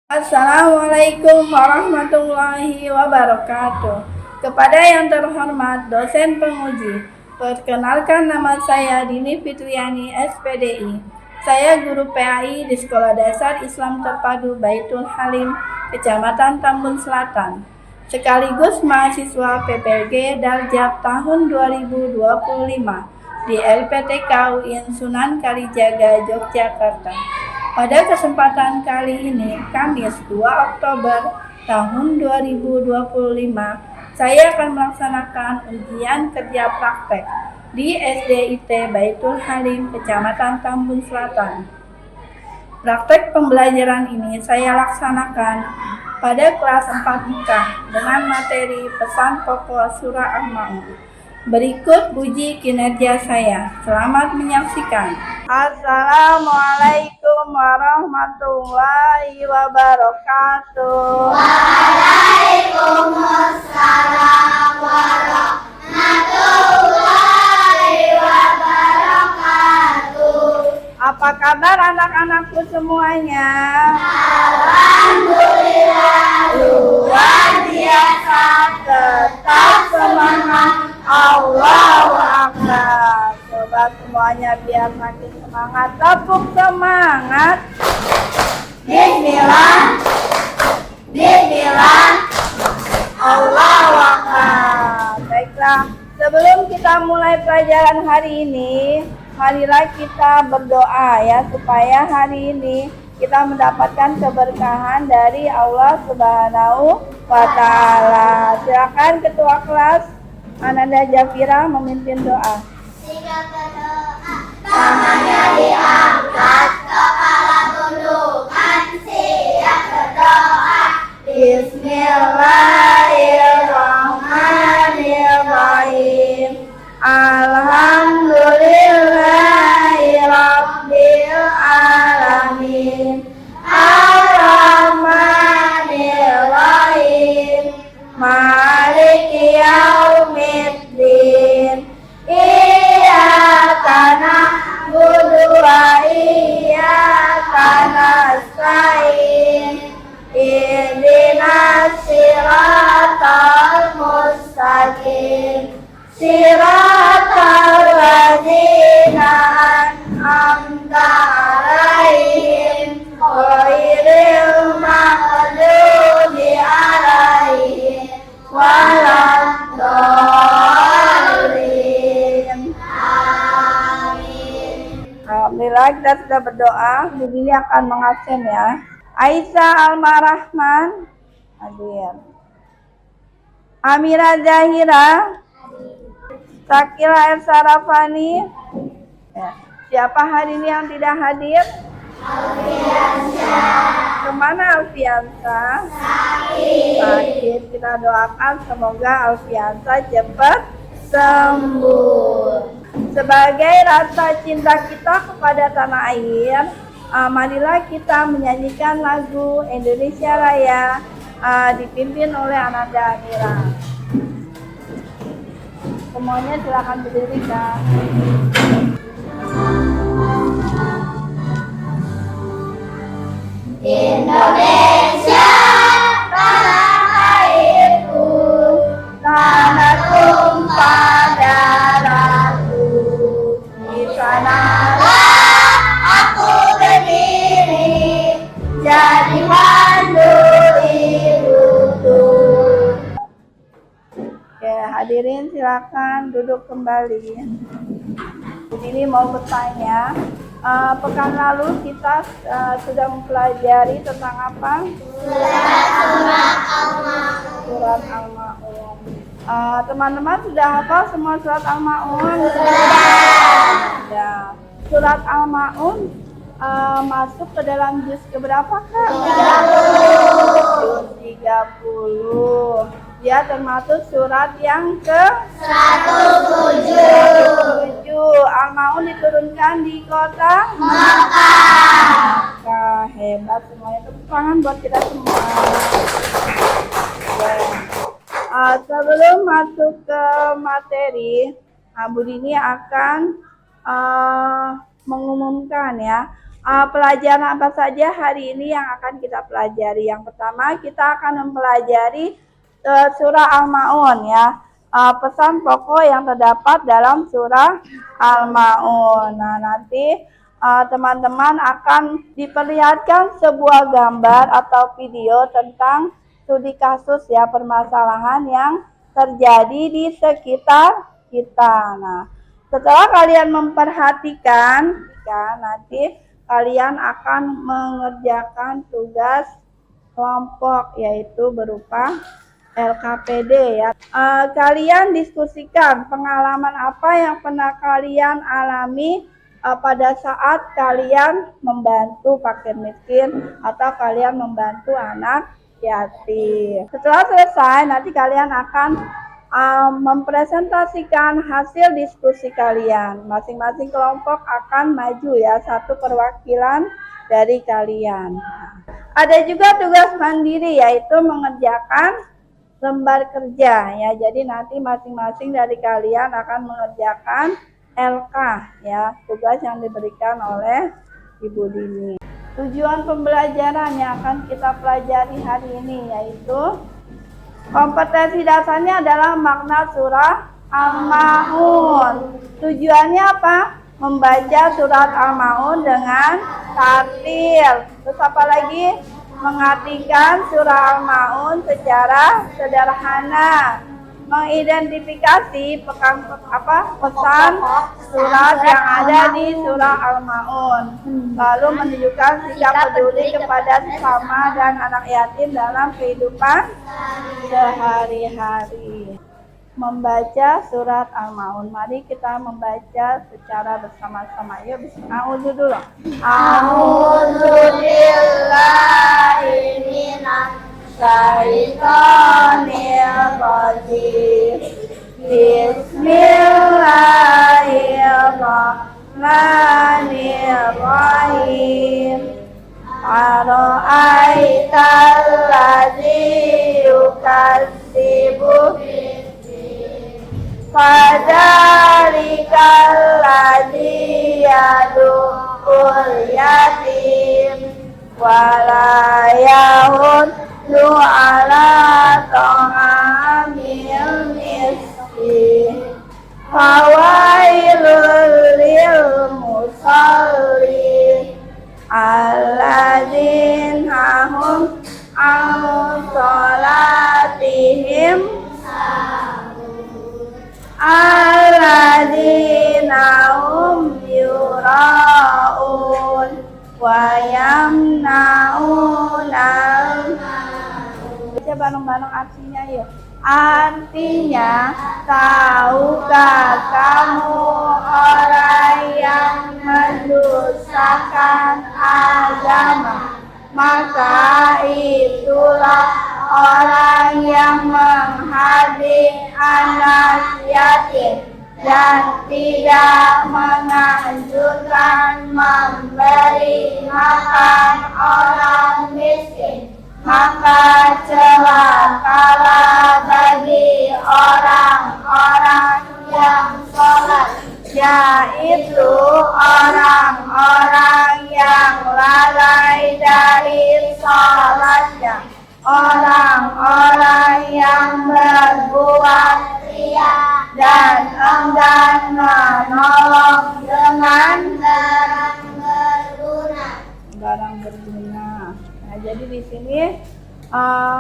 Assalamualaikum warahmatullahi wabarakatuh. Kepada yang terhormat dosen penguji, perkenalkan nama saya Dini Fitriani SPDI. Saya guru PAI di Sekolah Dasar Islam Terpadu Baitul Halim, Kecamatan Tambun Selatan, sekaligus mahasiswa PPLG Daljab tahun 2025 di LPTK UIN Sunan Kalijaga, Yogyakarta. Pada kesempatan kali ini, Kamis 2 Oktober tahun 2025, saya akan melaksanakan ujian kerja praktek di SDIT Baitul Halim, Kecamatan Tambun Selatan. Praktek pembelajaran ini saya laksanakan pada kelas 4 Mekah dengan materi pesan pokok surah Al-Ma'un. Berikut uji kinerja saya. Selamat menyaksikan. Assalamualaikum warahmatullahi wabarakatuh. Waalaikumsalam warahmatullahi wabarakatuh. Apa kabar anak-anakku semuanya? Alhamdulillah luar biasa, Tetap semangat. Allahu Akbar. Coba semuanya biar makin semangat. Tepuk semangat. Bismillah, Bismillah. Allahu Akbar. Baiklah, sebelum kita mulai pelajaran hari ini, marilah kita berdoa ya, supaya hari ini kita mendapatkan keberkahan dari Allah Subhanahu wa Ta'ala. Silakan Ketua Kelas Ananda Jafira memimpin doa. Jika berdoa, tangannya diangkat, kepala tundukkan, siap berdoa. Bismillahirrahmanirrahim. Alhamdulillahirabbil alamin. Ar-Rahmanirrahim. Maliki yaumiddin. Iyyaka na'budu wa iyyaka nasta'in. Ihdinas siratal mustaqim. Siratal ladzina an'amta 'alaihim ghairil maghdubi 'alaihim waladdallin. Amin. Alhamdulillah kita sudah berdoa. Bu Dini akan mengabsen ya. Aisyah Almarahman hadir. Amira Zahira, Sakila El Sarafani. Ya. Siapa hari ini yang tidak hadir? Alfiansa, Kemana Alfiansa? Sakit. Kita doakan semoga Alfiansa cepat sembuh. Sebagai rasa cinta kita kepada tanah air, marilah kita menyanyikan lagu Indonesia Raya dipimpin oleh Ananda Amira. Semuanya silakan berdiri, Kak. Indonesia tanah airku, Tanah tumpah darahku, di sanalah aku berdiri, jadi pandu hidupku. Oke, hadirin silakan duduk kembali. Ini mau bertanya, pekan lalu kita sudah mempelajari tentang apa? Surat Al-Ma'un. Teman-teman sudah hafal semua surat Al-Ma'un? Sudah. Surat Al-Ma'un masuk ke dalam juz keberapa, Kak? 30. Juz 30. Dia termasuk surat yang ke 107. Al-Ma'un diturunkan di kota Makkah. Hebat semuanya. Tepuk tangan buat kita semua. Sebelum masuk ke materi, Bu Dini akan mengumumkan ya Pelajaran apa saja hari ini yang akan kita pelajari? Yang pertama kita akan mempelajari surah Al-Maun ya. Pesan pokok yang terdapat dalam surah Al-Maun. Nah, nanti teman-teman akan diperlihatkan sebuah gambar atau video tentang studi kasus ya, permasalahan yang terjadi di sekitar kita. Nah, setelah kalian memperhatikan, nanti kalian akan mengerjakan tugas kelompok yaitu berupa LKPD ya. Kalian diskusikan pengalaman apa yang pernah kalian alami pada saat kalian membantu fakir miskin atau kalian membantu anak yatim. Setelah selesai nanti kalian akan mempresentasikan hasil diskusi kalian. Masing-masing kelompok akan maju ya, satu perwakilan dari kalian. Ada juga tugas mandiri yaitu mengerjakan lembar kerja ya. Jadi nanti masing-masing dari kalian akan mengerjakan LK ya, tugas yang diberikan oleh Ibu Dini. Tujuan pembelajaran yang akan kita pelajari hari ini yaitu kompetensi dasarnya adalah makna surah Al-Maun. Tujuannya apa? Membaca surat Al-Maun dengan tartil. Terus apa lagi? Mengartikan surah Al-Maun secara sederhana. Mengidentifikasi pesan surat yang ada di surah Al-Maun. Lalu menunjukkan sikap peduli kepada sesama dan anak yatim dalam kehidupan sehari-hari. Membaca surat Al-Maun. Mari kita membaca secara bersama-sama. Yuk, a'udzu dulu. A'udzu billahi minas syaitonir rajim. Bismillahirrahmanirrahim. Ara'aital ladzi yukadzibu fadzalikal ladzi yad'ul yatim wala yahuddu ala ta'amil miskin fawailul lil musallin alladzina hum an sholatihim alladzina hum yura'un wa yamna'una. Baca bareng-bareng artinya yuk. Artinya, tahukah kamu orang yang mendustakan agama? Maka itulah orang yang menghadik anak yatim dan tidak menganjurkan memberi makan orang miskin. Maka celakalah bagi orang-orang yang sholat, yaitu orang-orang yang lalai dari sholatnya, orang-orang yang berbuat ria dan enggan menolong dengan barang berguna. Nah, jadi di sini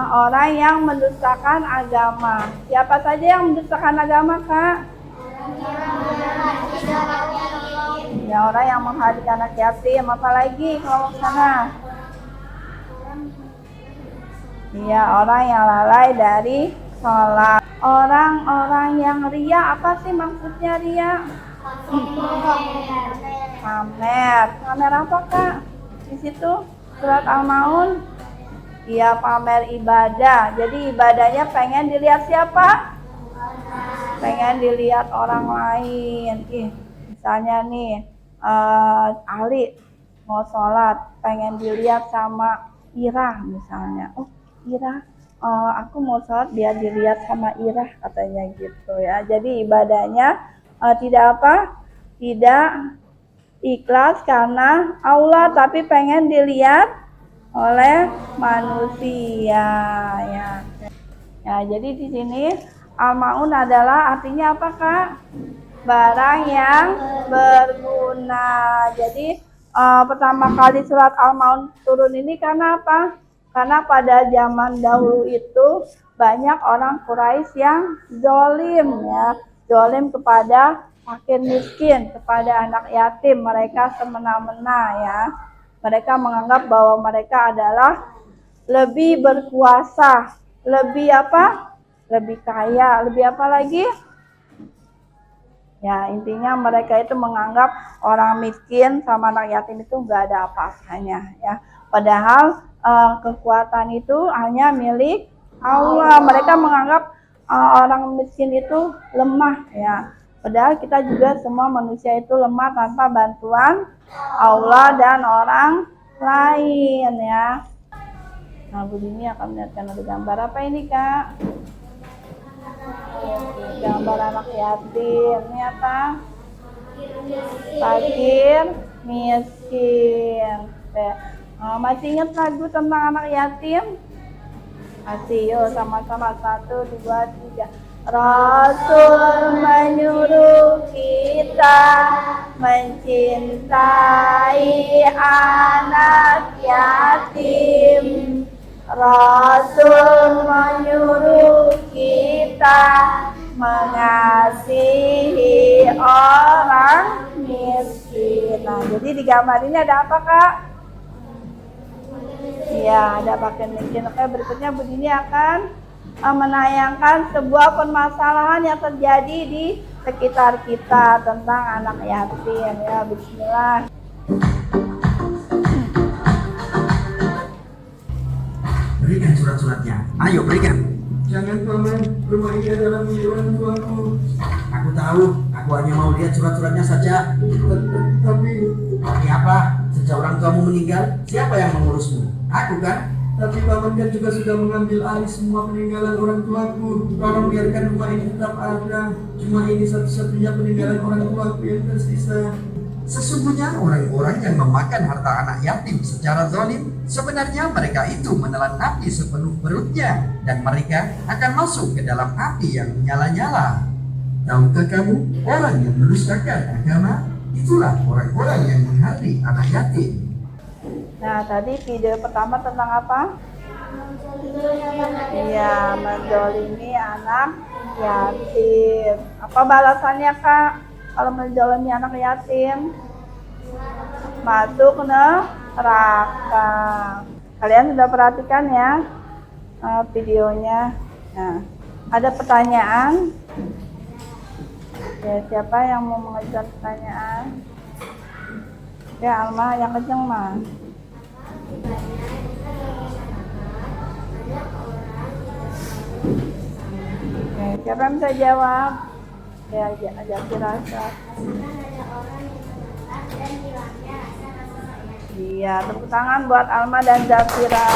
orang yang mendustakan agama. Siapa saja yang mendustakan agama, Kak? Ya, orang yang menghadik anak yatim. Apalagi kelompok sana? Iya, orang yang lalai dari sholat. Orang-orang yang ria, apa sih maksudnya ria? Pamer. Pamer apa, Kak? Di situ surat Al-Maun. Iya, pamer ibadah. Jadi ibadahnya pengen dilihat siapa? Pengen dilihat orang lain. Misalnya nih, Ali mau sholat, pengen dilihat sama Ira misalnya. Oh, Ira, aku mau sholat biar dilihat sama Ira, katanya gitu ya. Jadi ibadahnya tidak ikhlas karena Allah tapi pengen dilihat oleh manusia ya. Ya, jadi di sini al-maun adalah artinya apa, Kak? Barang yang berguna. Jadi pertama kali surat Al-Maun turun ini karena apa? Karena pada zaman dahulu itu banyak orang Quraisy yang zalim ya, zalim kepada fakir miskin, kepada anak yatim, mereka semena-mena ya. Mereka menganggap bahwa mereka adalah lebih berkuasa, lebih apa? Lebih kaya, lebih apa lagi? Ya, intinya mereka itu menganggap orang miskin sama anak yatim itu nggak ada apa-apanya ya. Padahal kekuatan itu hanya milik Allah. Mereka menganggap orang miskin itu lemah ya. Padahal kita juga semua manusia itu lemah tanpa bantuan Allah dan orang lain ya. Nah, Bu Dini akan melihatkan ada gambar apa ini, Kak? Gambar anak yatim. Ini apa? Fakir miskin. Masih ingat lagu tentang anak yatim? Masih, yuk sama-sama 1, 2, 3. Rasul menyuruh kita mencintai anak yatim. Rasul menyuruh kita mengasihi orang miskin. Nah, jadi di gambar ini ada apa, Kak? Iya, ada fakir miskin. Oke, berikutnya Bu Dini akan menayangkan sebuah permasalahan yang terjadi di sekitar kita tentang anak yatim ya. Bismillah. Berikan surat-suratnya. Ayo berikan. Jangan paman, rumah ini adalah milik orang tuaku. Aku tahu, aku hanya mau lihat surat-suratnya saja. Tapi apa? Sejak orang tuamu meninggal, siapa yang mengurusmu? Aku kan? paman kan juga sudah mengambil alih semua peninggalan orang tuaku. Tolong biarkan rumah ini tetap ada. Cuma ini satu-satunya peninggalan orang tuaku yang tersisa. Sesungguhnya orang-orang yang memakan harta anak yatim secara zalim, sebenarnya mereka itu menelan api sepenuh perutnya, dan mereka akan masuk ke dalam api yang menyala-nyala. Tahukah kamu, orang yang mendustakan agama, itulah orang-orang yang menghardik anak yatim. Nah, tadi video pertama tentang apa? Iya, menzalimi anak yatim. Apa balasannya, Kak? Kalau menzalimi anak yatim, masuk neraka. Kalian sudah perhatikan ya videonya. Nah, ada pertanyaan. Ya, siapa yang mau mengajukan pertanyaan? Ya, Alma yang kenceng, Mas. Oke, siapa yang bisa jawab? Ya, aja firasat. Iya, tepuk tangan buat Alma dan Zafira.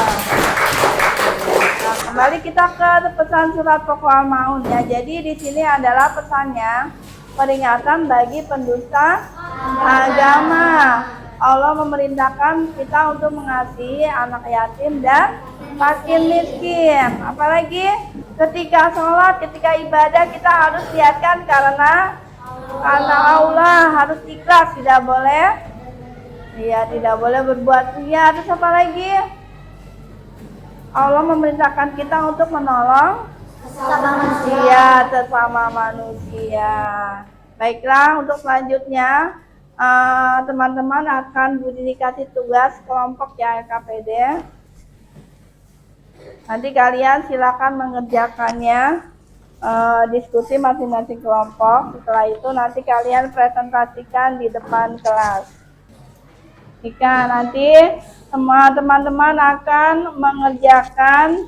Nah, kembali kita ke pesan surat pokok Al-Maun ya. Jadi di sini adalah pesannya peringatan bagi pendusta agama. Allah memerintahkan kita untuk mengasihi anak yatim dan fakir miskin. Apalagi ketika sholat, ketika ibadah kita harus niatkan karena Allah, harus ikhlas, tidak boleh tidak boleh berbuat ria. Terus apa lagi? Allah memerintahkan kita untuk menolong sesama manusia. Baiklah, untuk selanjutnya teman-teman akan Bu Dini kasih tugas kelompok ya, LKPD. Nanti kalian silakan mengerjakannya, diskusi masing-masing kelompok. Setelah itu nanti kalian presentasikan di depan kelas. Jika nanti semua teman-teman akan mengerjakan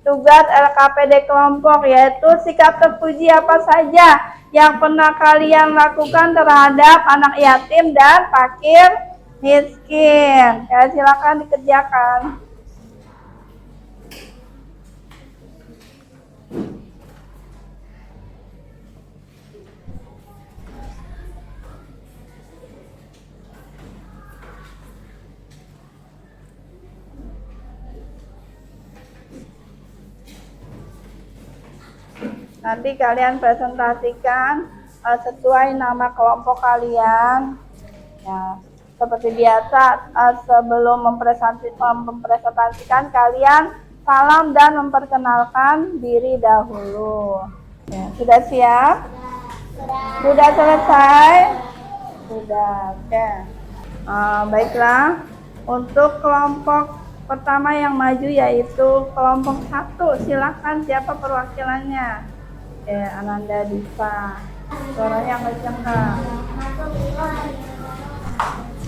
tugas LKPD kelompok, yaitu sikap terpuji apa saja yang pernah kalian lakukan terhadap anak yatim dan fakir miskin. Ya, silakan dikerjakan. Nanti kalian presentasikan sesuai nama kelompok kalian. Ya, seperti biasa, sebelum mempresentasikan kalian salam dan memperkenalkan diri dahulu. Ya, sudah siap? Sudah selesai? Sudah. Oke. Baiklah. Untuk kelompok pertama yang maju yaitu kelompok 1. Silakan, siapa perwakilannya? Ananda Diva. Suaranya kencang, Kak.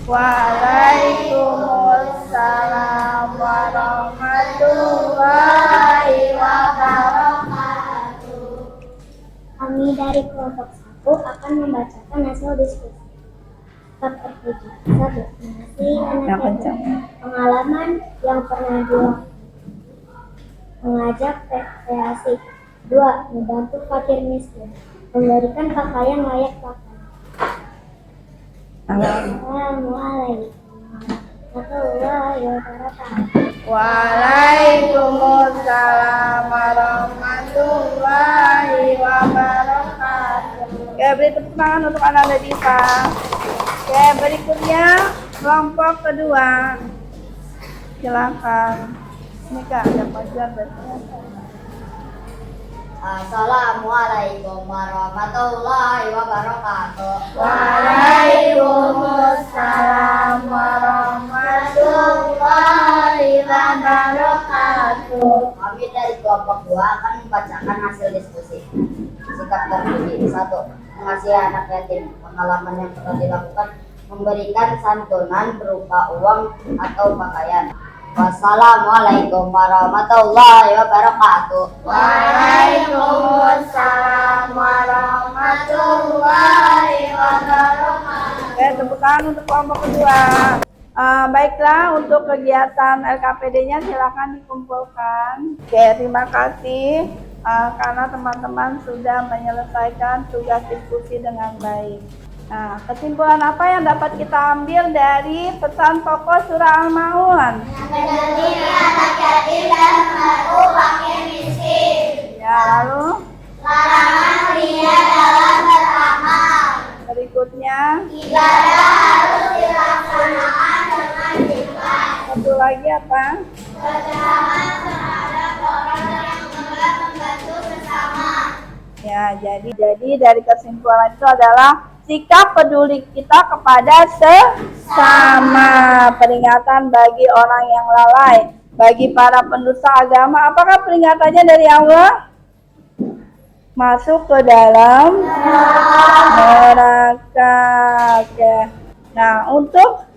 Waalaikumsalam warahmatullahi wabarakatuh. Kami dari kelompok 1 akan membacakan hasil diskusi. Bab tertuju. 1. Mengasihi anak yatim. Pengalaman yang pernah dilakukan. Mengajak rekreasi. 2. Membantu fakir miskin. Memberikan pakaian layak pakai. Assalamualaikum warahmatullahi wabarakatuh. Waalaikumsalam warahmatullahi wabarakatuh. Oke, beri tepuk tangan untuk Ananda Diva. Oke, berikutnya kelompok kedua. Silakan. Ini Kak, ada pelajar bertanya. Assalamualaikum warahmatullahi wabarakatuh. Waalaikumsalam warahmatullahi wabarakatuh. Kami dari kelompok 2 akan membacakan hasil diskusi. Sikap terpuji. 1. Mengasihi anak yatim. Pengalaman yang pernah dilakukan. Memberikan santunan berupa uang atau pakaian. Wassalamualaikum warahmatullahi wabarakatuh. Waalaikumsalam warahmatullahi wabarakatuh. Oke, tepuk tangan untuk kelompok kedua. Baiklah, untuk kegiatan LKPD-nya silakan dikumpulkan. Oke, terima kasih karena teman-teman sudah menyelesaikan tugas diskusi dengan baik. Nah, kesimpulan apa yang dapat kita ambil dari pesan pokok surah Al-Maun? Mendidik anak yatim dan membantu fakir miskin. Ya, lalu Larangan ria dalam beramal. berikutnya Ibadah harus dilaksanakan dengan ikhlas. satu lagi apa? Kebersamaan terhadap orang yang enggan membantu sesama. Ya, jadi dari kesimpulan itu adalah sikap peduli kita kepada sesama, peringatan bagi orang yang lalai, bagi para pendusta agama. Apakah peringatannya dari Allah? Masuk ke dalam neraka. Oke. Nah, untuk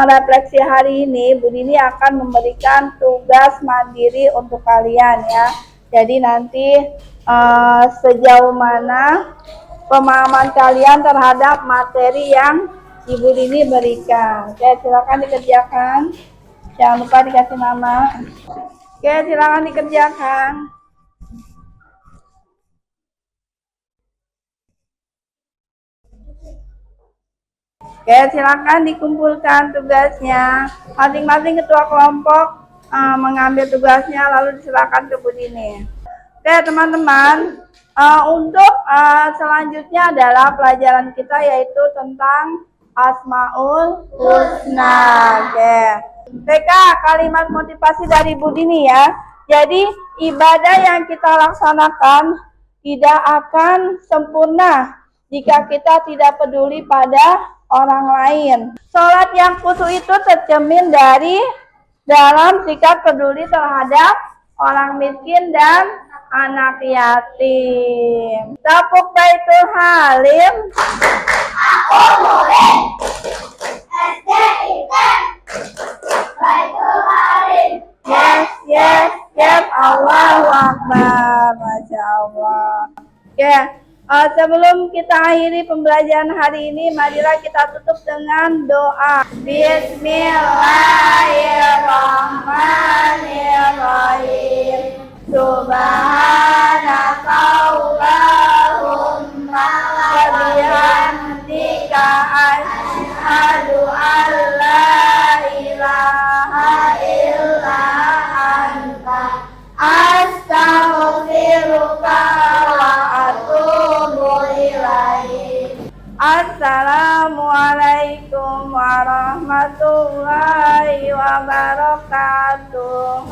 refleksi hari ini, Bu Dini akan memberikan tugas mandiri untuk kalian ya. Jadi nanti sejauh mana pemahaman kalian terhadap materi yang Ibu Dini berikan. Oke, silakan dikerjakan. Jangan lupa dikasih nama. Oke, silakan dikerjakan. Oke, silakan dikumpulkan tugasnya. Masing-masing ketua kelompok mengambil tugasnya lalu diserahkan ke Bu Dini. Oke, teman-teman. Untuk selanjutnya adalah pelajaran kita yaitu tentang Asmaul Husna. Oke. TK, kalimat motivasi dari Bu Dini ya. Jadi ibadah yang kita laksanakan tidak akan sempurna jika kita tidak peduli pada orang lain. Sholat yang khusyuk itu tercermin dari dalam sikap peduli terhadap orang miskin dan anak yatim. Tepuk Baitul Halim. Aku murid SDIT Baitul Halim. Yes, Allahu Akbar. Masya Allah. Oke, sebelum kita akhiri pembelajaran hari ini, marilah kita tutup dengan doa. Bismillahirrahmanirrahim. Subhanakallahumma wa bihamdika asyhadu an la ilaha illa anta astaghfiruka warahmatullahi wabarakatuh.